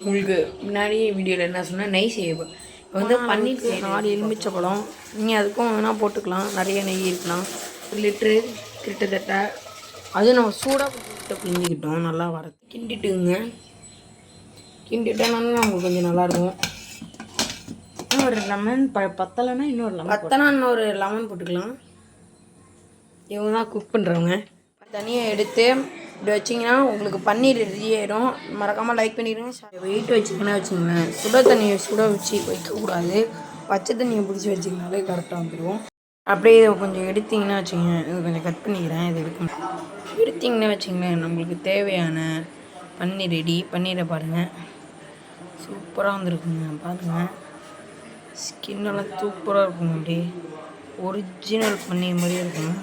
உங்களுக்கு முன்னாடி வீடியோவில் என்ன சொன்னால் நெய் செய்வோம். இப்போ வந்து பன்னீர் 4 எலுமிச்சை பழம், நீங்கள் அதுக்கும் வேணால் போட்டுக்கலாம். நிறைய நெய் இருக்கலாம். 1 லிட்ரு கிட்டத்தட்ட. அது நம்ம சூடாக போட்டு பிழிஞ்சிக்கிட்டோம். நல்லா வர கிண்டிட்டுங்க. கிண்டிட்டோன்னா நமக்கு கொஞ்சம் நல்லாயிருக்கும். ஒரு லெமன் பத்தலைன்னா இன்னொரு லெமன் போட்டுக்கலாம். இவங்க தான் குக் பண்ணுறவங்க. தனியாக எடுத்து இப்படி வச்சிங்கன்னா உங்களுக்கு பன்னீர் ரெடி ஆகிடும். மறக்காமல் லைக் பண்ணிடுங்க. வெயிட் வச்சிங்கன்னா வச்சுங்களேன், சுட தண்ணியை சுட வச்சு வைக்கக்கூடாது. பச்சை தண்ணியை பிடிச்சி வச்சிங்கனாலே கரெக்டாக வந்துடும். அப்படியே இதை கொஞ்சம் எடுத்திங்கன்னா வச்சுங்க, இது கொஞ்சம் கட் பண்ணிக்கிறேன். இது எடுத்திங்கன்னா வச்சுங்களேன், நம்மளுக்கு தேவையான பன்னீர் ரெடி. பன்னீரை பாருங்கள், சூப்பராக வந்துருக்குங்க. பாருங்கள், ஸ்கின்னெல்லாம் சூப்பராக இருக்குங்க. அப்படியே ஒரிஜினல் பன்னீர் மாதிரியே இருக்குங்க.